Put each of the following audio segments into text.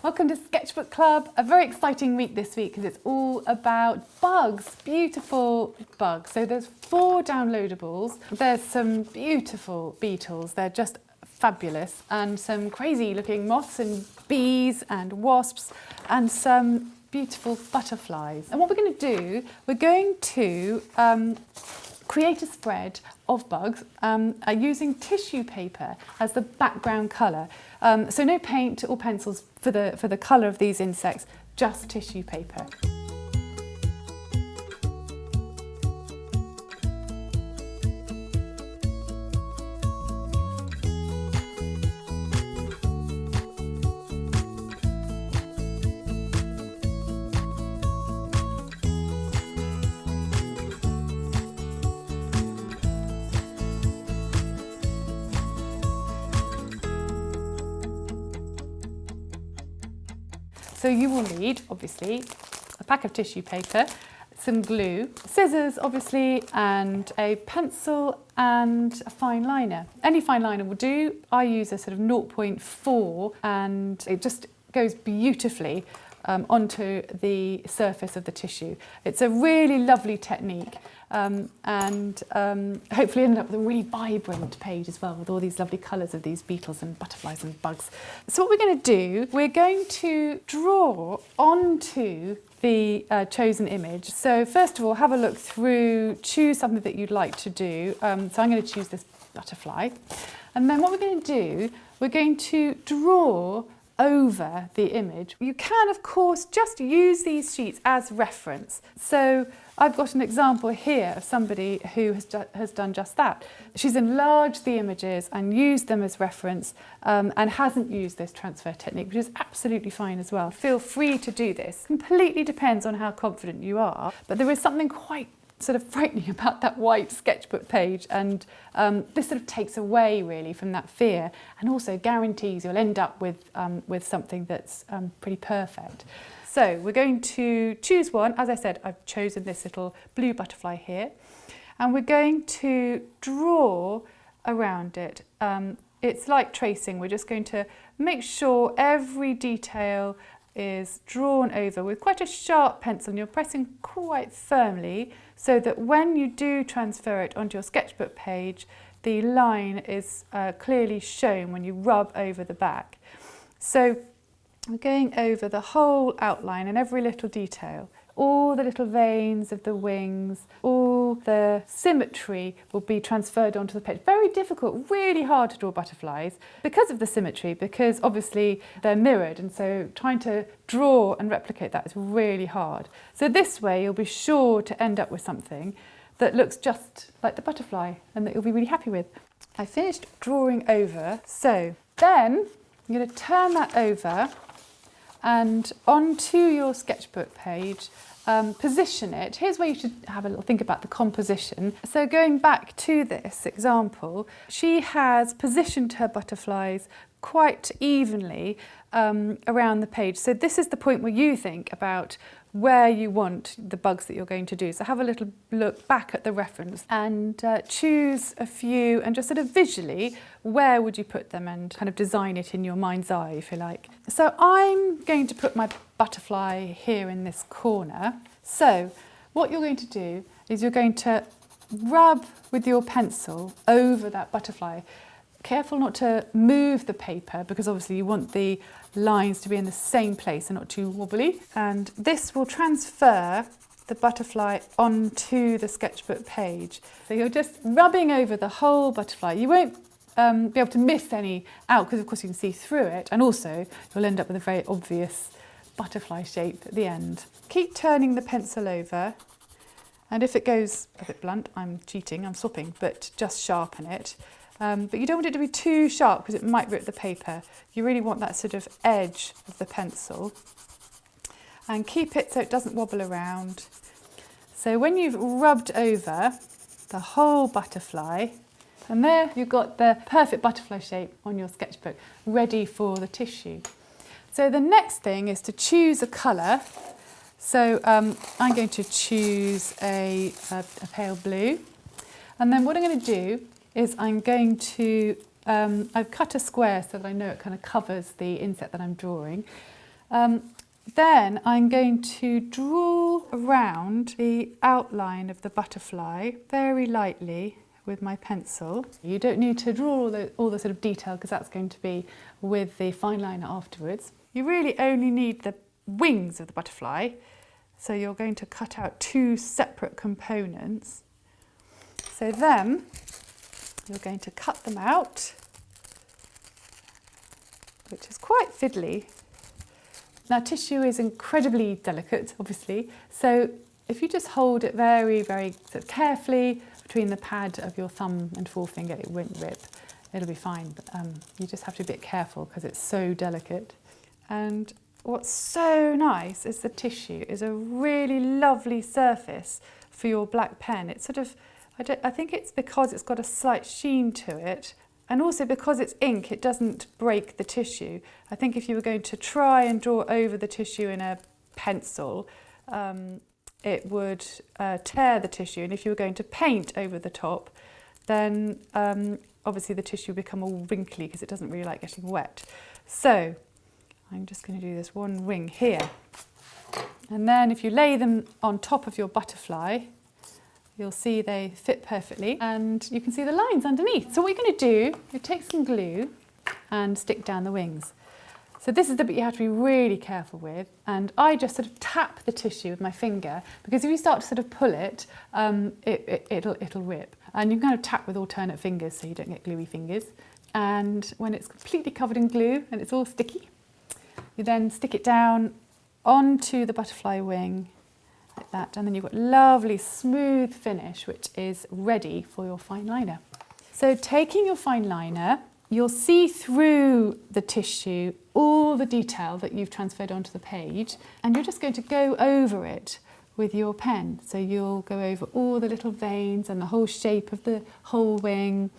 Welcome to Sketchbook Club. A very exciting week this week because it's all about bugs, beautiful bugs. So there's 4 downloadables. There's some beautiful beetles, they're just fabulous, and some crazy looking moths and bees and wasps and some beautiful butterflies. And what we're going to do, we're going to create a spread of bugs using tissue paper as the background colour. So no paint or pencils for the colour of these insects, just tissue paper. So you will need, obviously, a pack of tissue paper, some glue, scissors, obviously, and a pencil and a fine liner. Any fine liner will do. I use a sort of 0.4 and it just goes beautifully onto the surface of the tissue. It's a really lovely technique and hopefully end up with a really vibrant page as well with all these lovely colours of these beetles and butterflies and bugs. So what we're going to do, we're going to draw onto the chosen image. So first of all, have a look through, choose something that you'd like to do. So I'm going to choose this butterfly. And then what we're going to do, we're going to draw over the image. You can, of course, just use these sheets as reference. So I've got an example here of somebody who has done just that. She's enlarged the images and used them as reference and hasn't used this transfer technique, which is absolutely fine as well. Feel free to do this. Completely depends on how confident you are, but there is something quite sort of frightening about that white sketchbook page, and this sort of takes away really from that fear and also guarantees you'll end up with something that's pretty perfect. So we're going to choose one. As I said, I've chosen this little blue butterfly here, and we're going to draw around it. It's like tracing. We're just going to make sure every detail is drawn over with quite a sharp pencil, and you're pressing quite firmly so that when you do transfer it onto your sketchbook page, the line is clearly shown when you rub over the back. So we're going over the whole outline and every little detail. All the little veins of the wings, all the symmetry will be transferred onto the page. Very difficult, really hard to draw butterflies because of the symmetry, because obviously they're mirrored, and so trying to draw and replicate that is really hard. So this way you'll be sure to end up with something that looks just like the butterfly and that you'll be really happy with. I finished drawing over, so then I'm going to turn that over and onto your sketchbook page, position it. Here's where you should have a little think about the composition. So going back to this example, she has positioned her butterflies quite evenly around the page. So this is the point where you think about where you want the bugs that you're going to do. So have a little look back at the reference and choose a few and just sort of visually, where would you put them, and kind of design it in your mind's eye, if you like. So I'm going to put my butterfly here in this corner. So what you're going to do is you're going to rub with your pencil over that butterfly. Careful not to move the paper, because obviously you want the lines to be in the same place and not too wobbly. And this will transfer the butterfly onto the sketchbook page. So you're just rubbing over the whole butterfly. You won't be able to miss any out, because of course you can see through it, and also you'll end up with a very obvious butterfly shape at the end. Keep turning the pencil over, and if it goes a bit blunt, I'm cheating, I'm swapping, but just sharpen it. But you don't want it to be too sharp because it might rip the paper. You really want that sort of edge of the pencil. And keep it so it doesn't wobble around. So when you've rubbed over the whole butterfly, and there you've got the perfect butterfly shape on your sketchbook, ready for the tissue. So the next thing is to choose a colour. So I'm going to choose a pale blue. And then what I'm going to do is I'm going to, I've cut a square so that I know it kind of covers the insect that I'm drawing. Then I'm going to draw around the outline of the butterfly very lightly with my pencil. You don't need to draw all the sort of detail because that's going to be with the fine liner afterwards. You really only need the wings of the butterfly, so you're going to cut out 2 separate components. So then you're going to cut them out, which is quite fiddly. Now, tissue is incredibly delicate, obviously, so if you just hold it very, very sort of carefully between the pad of your thumb and forefinger, it won't rip. It'll be fine, but you just have to be a bit careful because it's so delicate. And what's so nice is the tissue is a really lovely surface for your black pen. It's sort of, I think it's because it's got a slight sheen to it, and also because it's ink, it doesn't break the tissue. I think if you were going to try and draw over the tissue in a pencil, it would tear the tissue, and if you were going to paint over the top, then obviously the tissue would become all wrinkly because it doesn't really like getting wet. So I'm just going to do this one wing here, and then if you lay them on top of your butterfly, you'll see they fit perfectly, and you can see the lines underneath. So what you're going to do, you take some glue and stick down the wings. So this is the bit you have to be really careful with, and I just sort of tap the tissue with my finger, because if you start to sort of pull it, it'll rip. And you can kind of tap with alternate fingers so you don't get gluey fingers. And when it's completely covered in glue and it's all sticky, you then stick it down onto the butterfly wing like that, and then you've got a lovely smooth finish which is ready for your fine liner. So taking your fine liner, you'll see through the tissue all the detail that you've transferred onto the page, and you're just going to go over it with your pen. So you'll go over all the little veins and the whole shape of the whole wing,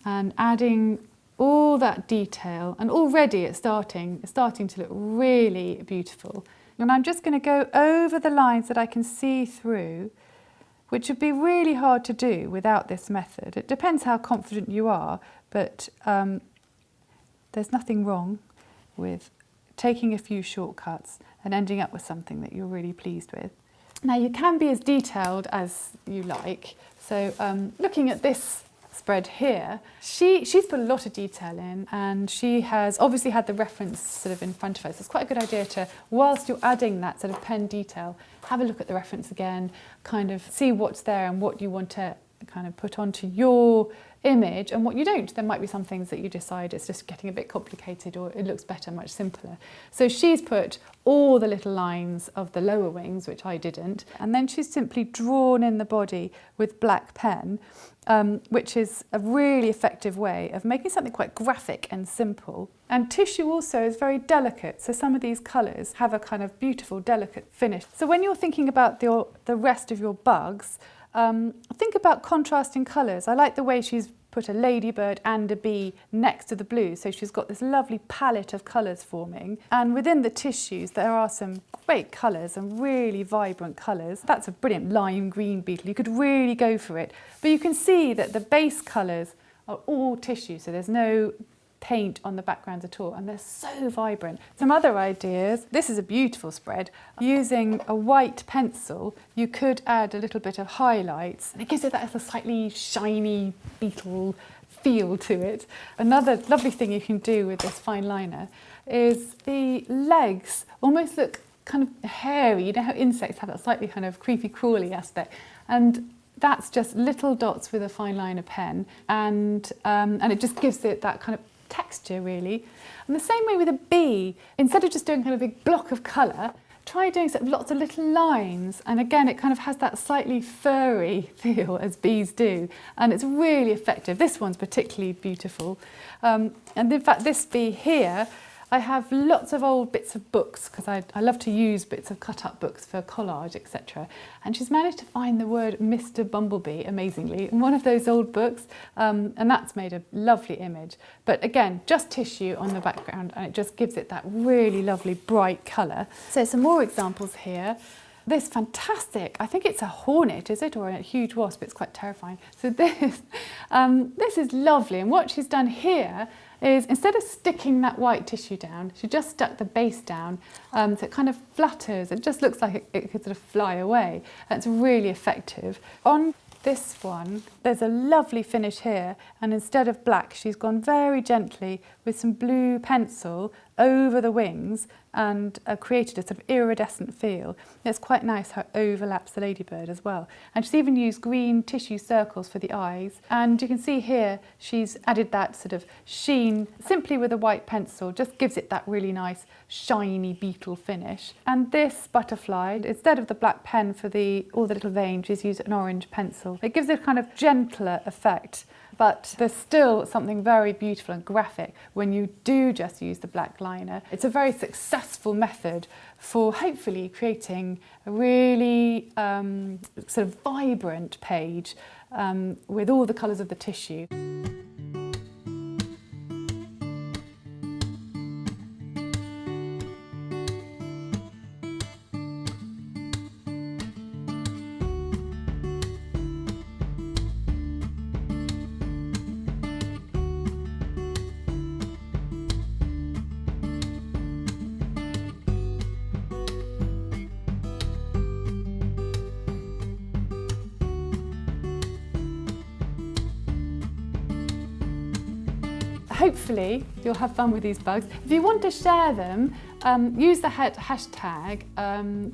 and adding all that detail, and already it's starting to look really beautiful. And I'm just going to go over the lines that I can see through, which would be really hard to do without this method. It depends how confident you are, but there's nothing wrong with taking a few shortcuts and ending up with something that you're really pleased with. Now, you can be as detailed as you like. So looking at this spread here, she's put a lot of detail in, and she has obviously had the reference sort of in front of her. So it's quite a good idea to, whilst you're adding that sort of pen detail, have a look at the reference again, kind of see what's there and what you want to kind of put onto your image and what you don't. There might be some things that you decide it's just getting a bit complicated, or it looks better, much simpler. So she's put all the little lines of the lower wings, which I didn't, and then she's simply drawn in the body with black pen, which is a really effective way of making something quite graphic and simple. And tissue also is very delicate, so some of these colours have a kind of beautiful, delicate finish. So when you're thinking about the rest of your bugs, think about contrasting colours. I like the way she's put a ladybird and a bee next to the blue, so she's got this lovely palette of colours forming. And within the tissues there are some great colours and really vibrant colours. That's a brilliant lime green beetle. You could really go for it. But you can see that the base colours are all tissue, so there's no paint on the backgrounds at all, and they're so vibrant. Some other ideas: this is a beautiful spread. Using a white pencil, you could add a little bit of highlights, and it gives it that little slightly shiny beetle feel to it. Another lovely thing you can do with this fine liner is the legs almost look kind of hairy. You know how insects have that slightly kind of creepy crawly aspect, and that's just little dots with a fine liner pen, and it just gives it that kind of texture, really. And the same way with a bee, instead of just doing kind of a big block of colour, try doing sort of lots of little lines, and again it kind of has that slightly furry feel as bees do, and it's really effective. This one's particularly beautiful, and in fact this bee here, I have lots of old bits of books, because I love to use bits of cut-up books for collage, etc. And she's managed to find the word Mr. Bumblebee, amazingly, in one of those old books, and that's made a lovely image. But again, just tissue on the background, and it just gives it that really lovely bright colour. So some more examples here. this fantastic, I think it's a hornet, is it? Or a huge wasp, it's quite terrifying. So this, this is lovely. And what she's done here is, instead of sticking that white tissue down, she just stuck the base down, so it kind of flutters. It just looks like it could sort of fly away. That's really effective. On this one, there's a lovely finish here, and instead of black, she's gone very gently with some blue pencil over the wings and created a sort of iridescent feel. It's quite nice how it overlaps the ladybird as well. And she's even used green tissue circles for the eyes. And you can see here, she's added that sort of sheen simply with a white pencil, just gives it that really nice shiny beetle finish. And this butterfly, instead of the black pen for all the little veins, she's used an orange pencil. It gives it a kind of gentler effect. But there's still something very beautiful and graphic when you do just use the black liner. It's a very successful method for hopefully creating a really sort of vibrant page with all the colours of the tissue. Hopefully you'll have fun with these bugs. If you want to share them, use the hashtag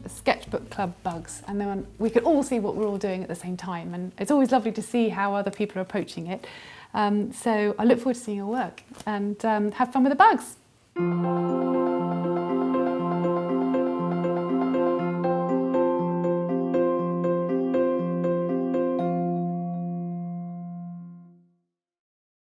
Sketchbook Club Bugs, and then we can all see what we're all doing at the same time. And it's always lovely to see how other people are approaching it. So I look forward to seeing your work, and have fun with the bugs.